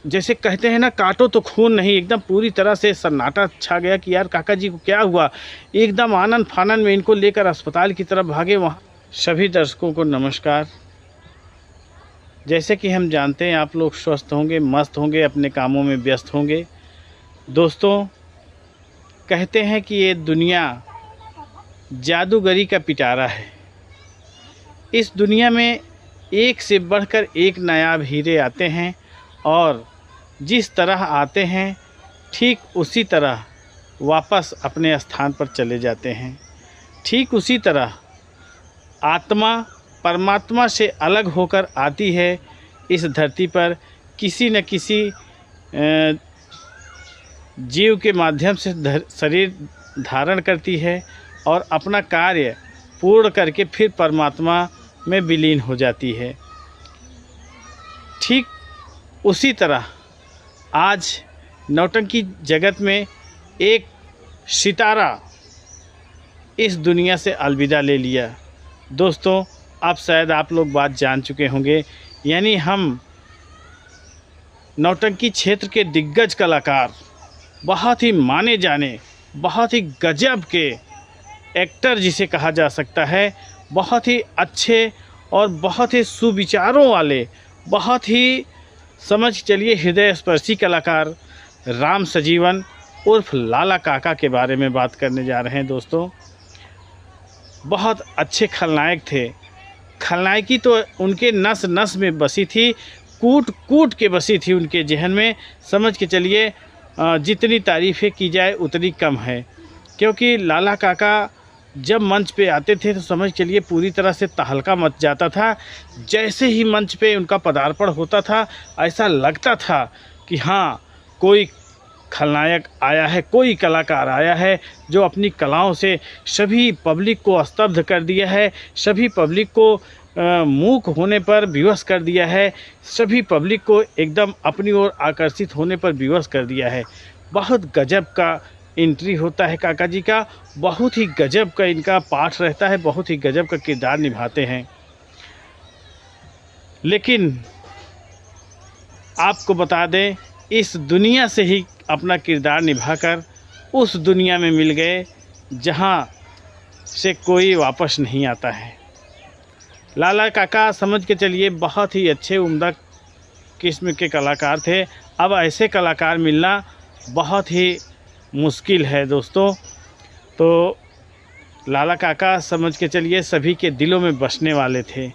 जैसे कहते हैं ना, काटो तो खून नहीं, एकदम पूरी तरह से सन्नाटा छा गया कि यार काका जी को क्या हुआ। एकदम आनन फानन में इनको लेकर अस्पताल की तरफ भागे। वहाँ सभी दर्शकों को नमस्कार। जैसे कि हम जानते हैं आप लोग स्वस्थ होंगे, मस्त होंगे, अपने कामों में व्यस्त होंगे। दोस्तों, कहते हैं कि ये दुनिया जादूगरी का पिटारा है। इस दुनिया में एक से बढ़कर एक नायाब हीरे आते हैं और जिस तरह आते हैं ठीक उसी तरह वापस अपने स्थान पर चले जाते हैं। ठीक उसी तरह आत्मा परमात्मा से अलग होकर आती है इस धरती पर, किसी न किसी जीव के माध्यम से शरीर धारण करती है और अपना कार्य पूर्ण करके फिर परमात्मा में विलीन हो जाती है। ठीक उसी तरह आज नौटंकी जगत में एक सितारा इस दुनिया से अलविदा ले लिया। दोस्तों, अब शायद आप लोग बात जान चुके होंगे, यानी हम नौटंकी क्षेत्र के दिग्गज कलाकार, बहुत ही माने जाने, बहुत ही गजब के एक्टर जिसे कहा जा सकता है, बहुत ही अच्छे और बहुत ही सुविचारों वाले, बहुत ही समझ चलिए हृदय स्पर्शी कलाकार राम सजीवन उर्फ लाला काका के बारे में बात करने जा रहे हैं। दोस्तों, बहुत अच्छे खलनायक थे। खलनायकी तो उनके नस नस में बसी थी, कूट कूट के बसी थी उनके जहन में। समझ के चलिए जितनी तारीफ़ें की जाए उतनी कम है, क्योंकि लाला काका जब मंच पे आते थे तो समझ चलिए पूरी तरह से तहलका मच जाता था। जैसे ही मंच पे उनका पदार्पण होता था, ऐसा लगता था कि हाँ, कोई खलनायक आया है, कोई कलाकार आया है जो अपनी कलाओं से सभी पब्लिक को स्तब्ध कर दिया है, सभी पब्लिक को मूक होने पर विवश कर दिया है, सभी पब्लिक को एकदम अपनी ओर आकर्षित होने पर विवश कर दिया है। बहुत गजब का एंट्री होता है काका जी का, बहुत ही गजब का इनका पाठ रहता है, बहुत ही गजब का किरदार निभाते हैं। लेकिन आपको बता दें, इस दुनिया से ही अपना किरदार निभाकर उस दुनिया में मिल गए जहां से कोई वापस नहीं आता है। लाला काका समझ के चलिए बहुत ही अच्छे उम्दा किस्म के कलाकार थे। अब ऐसे कलाकार मिलना बहुत ही मुश्किल है दोस्तों। तो लाला काका समझ के चलिए सभी के दिलों में बसने वाले थे।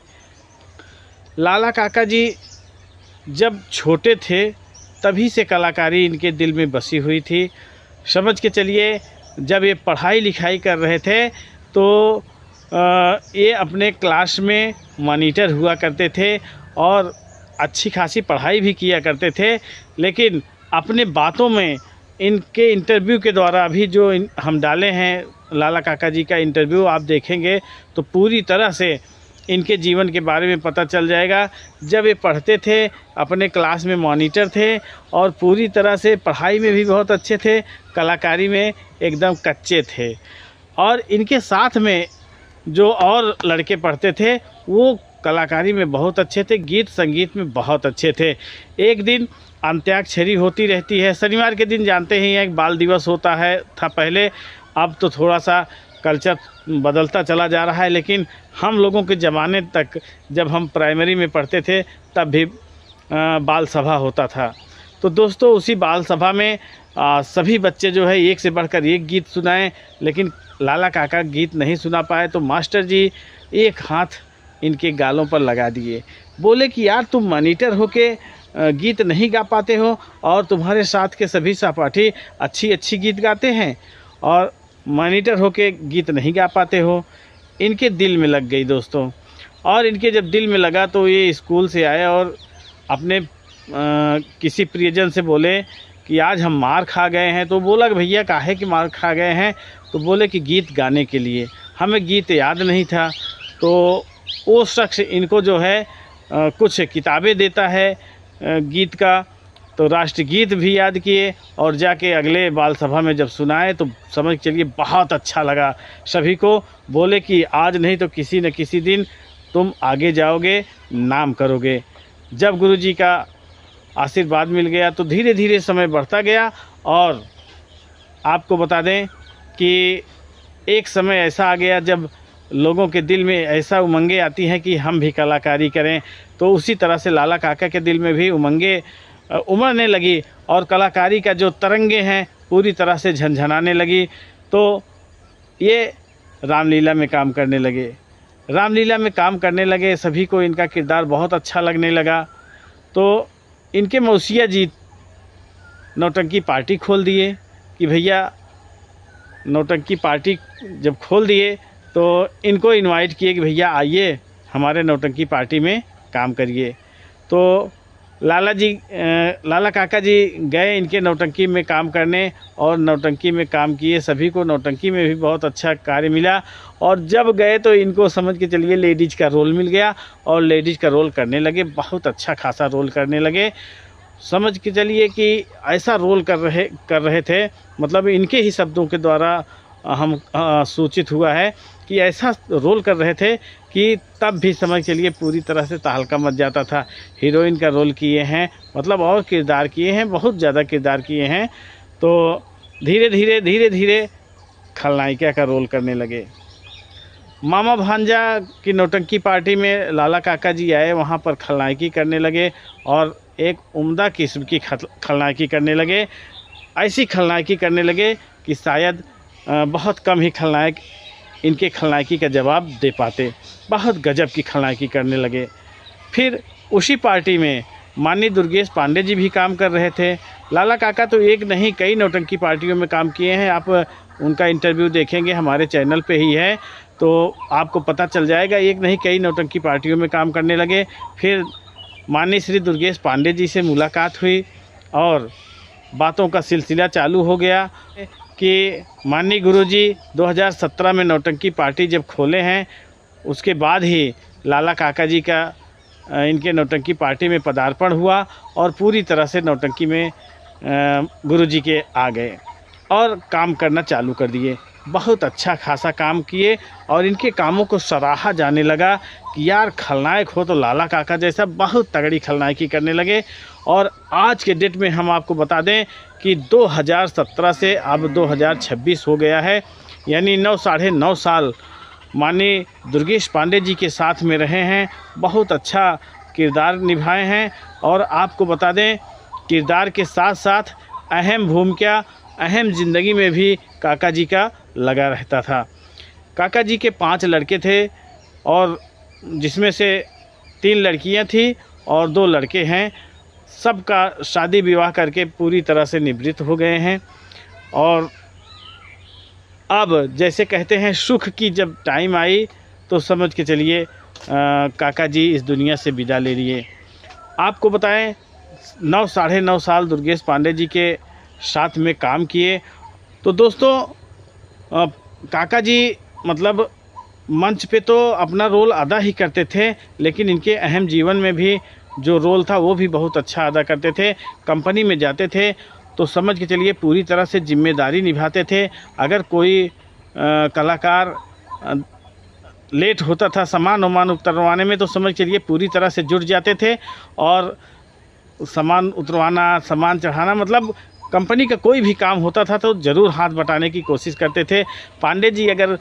लाला काका जी जब छोटे थे तभी से कलाकारी इनके दिल में बसी हुई थी। समझ के चलिए जब ये पढ़ाई लिखाई कर रहे थे तो ये अपने क्लास में मॉनिटर हुआ करते थे और अच्छी खासी पढ़ाई भी किया करते थे। लेकिन अपने बातों में इनके इंटरव्यू के द्वारा भी जो हम डाले हैं, लाला काका जी का इंटरव्यू आप देखेंगे तो पूरी तरह से इनके जीवन के बारे में पता चल जाएगा। जब ये पढ़ते थे, अपने क्लास में मॉनिटर थे और पूरी तरह से पढ़ाई में भी बहुत अच्छे थे, कलाकारी में एकदम कच्चे थे। और इनके साथ में जो और लड़के पढ़ते थे वो कलाकारी में बहुत अच्छे थे, गीत संगीत में बहुत अच्छे थे। एक दिन अंत्याक्षरी होती रहती है, शनिवार के दिन जानते ही हैं एक बाल दिवस होता है था पहले, अब तो थोड़ा सा कल्चर बदलता चला जा रहा है, लेकिन हम लोगों के ज़माने तक जब हम प्राइमरी में पढ़ते थे तब भी बाल सभा होता था। तो दोस्तों, उसी बाल सभा में सभी बच्चे जो है एक से बढ़कर एक गीत सुनाएं, लेकिन लाला काका गीत नहीं सुना पाए तो मास्टर जी एक हाथ इनके गालों पर लगा दिए। बोले कि यार तुम मॉनिटर होके गीत नहीं गा पाते हो और तुम्हारे साथ के सभी सहपाठी अच्छी अच्छी गीत गाते हैं और मॉनिटर होके गीत नहीं गा पाते हो। इनके दिल में लग गई दोस्तों। और इनके जब दिल में लगा तो ये स्कूल से आए और अपने किसी प्रियजन से बोले कि आज हम मार खा गए हैं। तो बोला कि भैया काहे कि मार खा गए हैं? तो बोले कि गीत गाने के लिए, हमें गीत याद नहीं था। तो वो शख्स इनको जो है कुछ किताबें देता है गीत का, तो राष्ट्रगीत भी याद किए और जाके अगले बाल सभा में जब सुनाए तो समझ चलिए बहुत अच्छा लगा सभी को। बोले कि आज नहीं तो किसी न किसी दिन तुम आगे जाओगे, नाम करोगे। जब गुरुजी का आशीर्वाद मिल गया। तो धीरे धीरे समय बढ़ता गया और आपको बता दें कि एक समय ऐसा आ गया जब लोगों के दिल में ऐसा उमंगें आती हैं कि हम भी कलाकारी करें। तो उसी तरह से लाला काका के दिल में भी उमंगें उमड़ने लगी और कलाकारी का जो तरंगे हैं पूरी तरह से झनझनाने लगी। तो ये रामलीला में काम करने लगे। रामलीला में काम करने लगे, सभी को इनका किरदार बहुत अच्छा लगने लगा। तो इनके मौसिया जी नौटंकी पार्टी खोल दिए कि भैया नौटंकी पार्टी जब खोल दिए तो इनको इनवाइट किए कि भैया आइए हमारे नौटंकी पार्टी में काम करिए। तो लाला काका जी गए इनके नौटंकी में काम करने और नौटंकी में काम किए। सभी को नौटंकी में भी बहुत अच्छा कार्य मिला और जब गए तो इनको समझ के चलिए लेडीज़ का रोल मिल गया और लेडीज़ का रोल करने लगे, बहुत अच्छा खासा रोल करने लगे। समझ के चलिए कि ऐसा रोल कर रहे थे, मतलब इनके ही शब्दों के द्वारा हम सूचित हुआ है कि ऐसा रोल कर रहे थे कि तब भी समझ के लिए पूरी तरह से तहलका मच जाता था। हीरोइन का रोल किए हैं, मतलब और किरदार किए हैं, बहुत ज़्यादा किरदार किए हैं। तो धीरे धीरे खलनायिका का रोल करने लगे। मामा भांजा की नौटंकी पार्टी में लाला काका जी आए, वहाँ पर खलनायकी करने लगे और एक उम्दा किस्म की खलनायकी करने लगे। ऐसी खलनायकी करने लगे कि शायद बहुत कम ही खलनायक इनके खलनायकी का जवाब दे पाते। बहुत गजब की खलनायकी करने लगे। फिर उसी पार्टी में माननीय दुर्गेश पांडे जी भी काम कर रहे थे। लाला काका तो एक नहीं कई नौटंकी पार्टियों में काम किए हैं। आप उनका इंटरव्यू देखेंगे, हमारे चैनल पे ही है, तो आपको पता चल जाएगा। एक नहीं कई नौटंकी पार्टियों में काम करने लगे। फिर माननीय श्री दुर्गेश पांडे जी से मुलाकात हुई और बातों का सिलसिला चालू हो गया कि माननीय गुरुजी 2017 में नौटंकी पार्टी जब खोले हैं उसके बाद ही लाला काका जी का इनके नौटंकी पार्टी में पदार्पण हुआ और पूरी तरह से नौटंकी में गुरुजी के आ गए और काम करना चालू कर दिए। बहुत अच्छा खासा काम किए और इनके कामों को सराहा जाने लगा कि यार खलनायक हो तो लाला काका जैसा बहुत तगड़ी खलनायकी करने लगे। और आज के डेट में हम आपको बता दें कि 2017 से अब 2026 हो गया है, यानी 9 साल माननीय दुर्गेश पांडे जी के साथ में रहे हैं। बहुत अच्छा किरदार निभाए हैं और आपको बता दें किरदार के साथ साथ अहम भूमिका अहम ज़िंदगी में भी काका जी का लगा रहता था। काका जी के 5 लड़के थे और जिसमें से 3 लड़कियां थी और 2 लड़के हैं। सबका शादी विवाह करके पूरी तरह से निवृत्त हो गए हैं और अब जैसे कहते हैं सुख की जब टाइम आई तो समझ के चलिए काका जी इस दुनिया से विदा ले लिए। आपको बताएं 9 9.5 साल दुर्गेश पांडे जी के साथ में काम किए। तो दोस्तों काका जी मतलब मंच पे तो अपना रोल अदा ही करते थे, लेकिन इनके अहम जीवन में भी जो रोल था वो भी बहुत अच्छा अदा करते थे। कंपनी में जाते थे तो समझ के चलिए पूरी तरह से जिम्मेदारी निभाते थे। अगर कोई कलाकार लेट होता था सामान उतरवाने में तो समझ के चलिए पूरी तरह से जुट जाते थे और सामान उतरवाना, सामान चढ़ाना, मतलब कंपनी का कोई भी काम होता था तो ज़रूर हाथ बटाने की कोशिश करते थे। पांडे जी अगर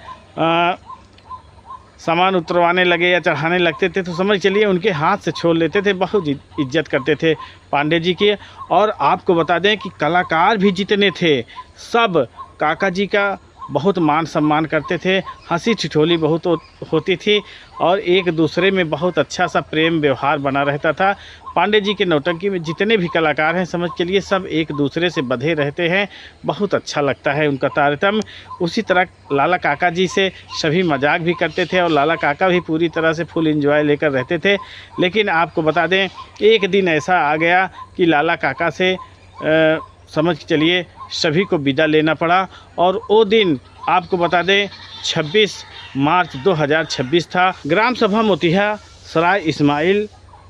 सामान उतरवाने लगे या चढ़ाने लगते थे तो समझ चलिए उनके हाथ से छोड़ लेते थे। बहुत इज्जत करते थे पांडे जी की। और आपको बता दें कि कलाकार भी जितने थे सब काका जी का बहुत मान सम्मान करते थे। हंसी ठिठोली बहुत होती थी और एक दूसरे में बहुत अच्छा सा प्रेम व्यवहार बना रहता था। पांडे जी के नौटंकी में जितने भी कलाकार हैं समझ के लिए सब एक दूसरे से बंधे रहते हैं। बहुत अच्छा लगता है उनका तारतम्य। उसी तरह लाला काका जी से सभी मजाक भी करते थे और लाला काका भी पूरी तरह से फुल एंजॉय लेकर रहते थे। लेकिन आपको बता दें एक दिन ऐसा आ गया कि लाला काका से समझ के चलिए सभी को विदा लेना पड़ा। और वो दिन आपको बता दें 26 मार्च 2026 था। ग्राम सभा मोतिहा सराय इस्माइल,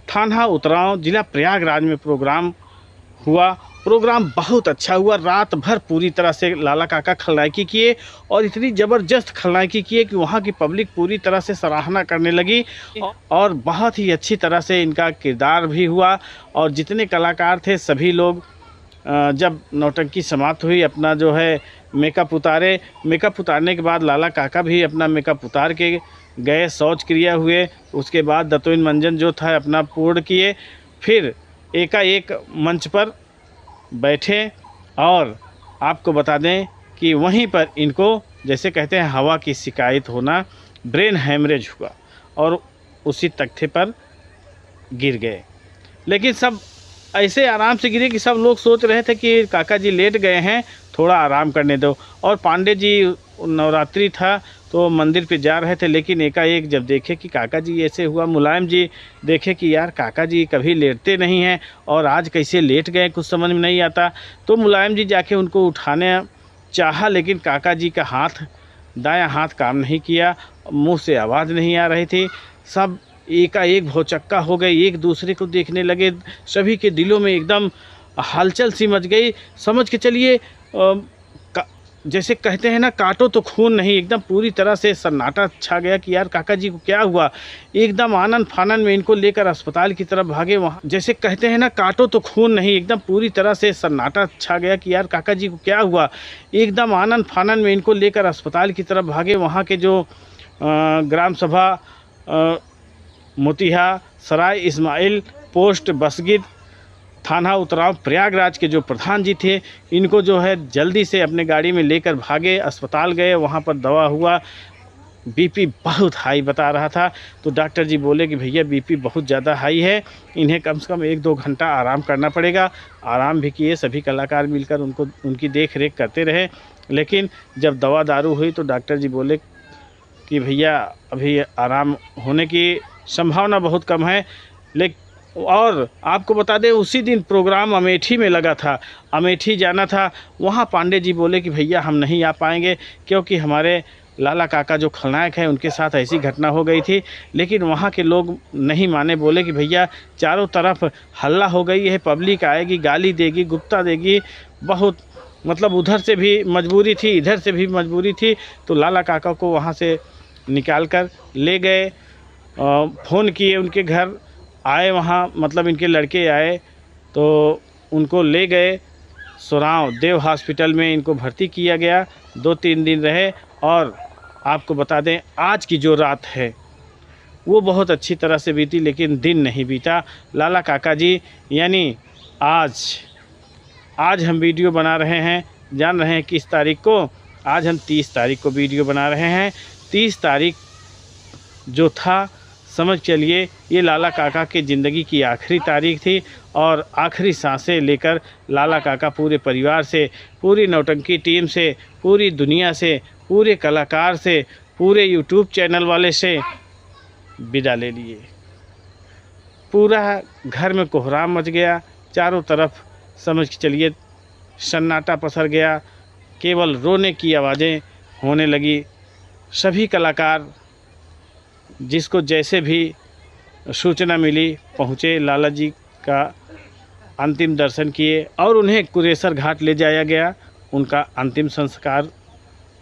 थाना उतराव, जिला प्रयागराज में प्रोग्राम हुआ प्रोग्राम बहुत अच्छा हुआ। रात भर पूरी तरह से लाला काका खलनायकी किए और इतनी ज़बरदस्त खलनायकी किए कि वहाँ की पब्लिक पूरी तरह से सराहना करने लगी और बहुत ही अच्छी तरह से इनका किरदार भी हुआ। और जितने कलाकार थे सभी लोग जब नौटंकी समाप्त हुई अपना जो है मेकअप उतारे। मेकअप उतारने के बाद लाला काका भी अपना मेकअप उतार के गए, शौच क्रिया हुए। उसके बाद दतोइन मंजन जो था अपना पूर्ण किए, फिर एकाएक मंच पर बैठे। और आपको बता दें कि वहीं पर इनको जैसे कहते हैं हवा की शिकायत होना, ब्रेन हैमरेज हुआ और उसी तख्ते पर गिर गए। लेकिन सब ऐसे आराम से गिरे कि सब लोग सोच रहे थे कि काका जी लेट गए हैं, थोड़ा आराम करने दो। और पांडे जी नवरात्रि था तो मंदिर पे जा रहे थे, लेकिन एकाएक जब देखे कि काका जी ऐसे हुआ, मुलायम जी देखे कि यार काका जी कभी लेटते नहीं हैं और आज कैसे लेट गए कुछ समझ में नहीं आता। तो मुलायम जी जाके उनको उठाने चाहा, लेकिन काका जी का हाथ, दायां हाथ काम नहीं किया, मुंह से आवाज़ नहीं आ रही थी। सब एकाएक भौचक्का हो गए, एक दूसरे को देखने लगे। सभी के दिलों में एकदम हलचल सी मच गई। समझ के चलिए जैसे कहते हैं ना, काटो तो खून नहीं, एकदम पूरी तरह से सन्नाटा छा गया कि यार काका जी को क्या हुआ। एकदम आनन फानन में इनको लेकर अस्पताल की तरफ भागे। वहाँ जैसे कहते हैं ना, काटो तो खून नहीं, एकदम पूरी तरह से सन्नाटा छा गया कि यार काका जी को क्या हुआ। एकदम आनन फानन में इनको लेकर अस्पताल की तरफ भागे। वहाँ के जो ग्राम सभा मोतिहा सराय इस्माइल पोस्ट बसगिद थाना उतराव प्रयागराज के जो प्रधान जी थे, इनको जो है जल्दी से अपने गाड़ी में लेकर भागे, अस्पताल गए। वहाँ पर दवा हुआ, बीपी बहुत हाई बता रहा था। तो डॉक्टर जी बोले कि भैया बीपी बहुत ज़्यादा हाई है, इन्हें कम से कम 1-2 घंटा आराम करना पड़ेगा। आराम भी किए, सभी कलाकार मिलकर उनकी देख रेख करते रहे। लेकिन जब दवा दारू हुई तो डॉक्टर जी बोले कि भैया अभी आराम होने की संभावना बहुत कम है। लेकिन और आपको बता दें उसी दिन प्रोग्राम अमेठी में लगा था, अमेठी जाना था। वहाँ पांडे जी बोले कि भैया हम नहीं आ पाएंगे, क्योंकि हमारे लाला काका जो खलनायक हैं उनके साथ ऐसी घटना हो गई थी। लेकिन वहाँ के लोग नहीं माने, बोले कि भैया चारों तरफ हल्ला हो गई है, पब्लिक आएगी, गाली देगी, गुप्ता देगी, बहुत मतलब उधर से भी मजबूरी थी, इधर से भी मजबूरी थी। तो लाला काका को वहाँ से निकाल कर ले गए। फ़ोन किए, उनके घर आए, वहाँ मतलब इनके लड़के आए तो उनको ले गए सोराव देव हॉस्पिटल में, इनको भर्ती किया गया। 2-3 दिन रहे। और आपको बता दें आज की जो रात है वो बहुत अच्छी तरह से बीती, लेकिन दिन नहीं बीता। लाला काका जी यानी आज हम वीडियो बना रहे हैं, जान रहे हैं किस तारीख को? आज हम 30 तारीख को वीडियो बना रहे हैं। 30 तारीख जो था, समझ चलिए ये लाला काका की ज़िंदगी की आखिरी तारीख थी। और आखिरी सांसें लेकर लाला काका पूरे परिवार से, पूरी नौटंकी टीम से, पूरी दुनिया से, पूरे कलाकार से, पूरे यूट्यूब चैनल वाले से विदा ले लिए। पूरा घर में कोहराम मच गया, चारों तरफ समझ के चलिए सन्नाटा पसर गया, केवल रोने की आवाज़ें होने लगी। सभी कलाकार जिसको जैसे भी सूचना मिली पहुँचे, लाला जी का अंतिम दर्शन किए और उन्हें कुरेसर घाट ले जाया गया। उनका अंतिम संस्कार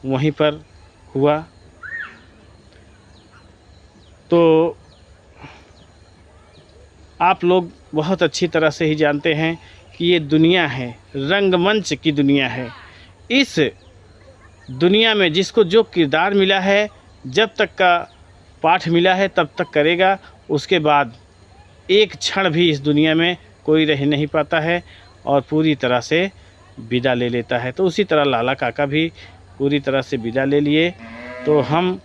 वहीं पर हुआ। तो आप लोग बहुत अच्छी तरह से ही जानते हैं कि ये दुनिया है, रंगमंच की दुनिया है। इस दुनिया में जिसको जो किरदार मिला है, जब तक का पाठ मिला है तब तक करेगा, उसके बाद एक क्षण भी इस दुनिया में कोई रह नहीं पाता है और पूरी तरह से विदा ले लेता है। तो उसी तरह लाला काका भी पूरी तरह से विदा ले लिए। तो हम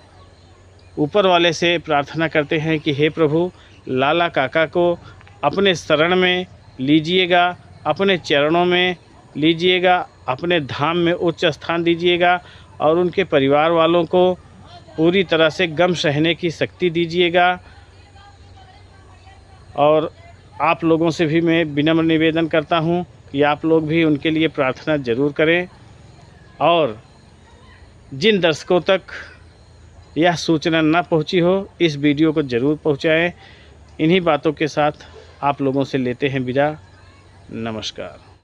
ऊपर वाले से प्रार्थना करते हैं कि हे प्रभु, लाला काका को अपने शरण में लीजिएगा, अपने चरणों में लीजिएगा, अपने धाम में उच्च स्थान दीजिएगा और उनके परिवार वालों को पूरी तरह से गम सहने की शक्ति दीजिएगा। और आप लोगों से भी मैं विनम्र निवेदन करता हूं कि आप लोग भी उनके लिए प्रार्थना ज़रूर करें। और जिन दर्शकों तक यह सूचना ना पहुंची हो, इस वीडियो को ज़रूर पहुंचाएं। इन्हीं बातों के साथ आप लोगों से लेते हैं विदा। नमस्कार।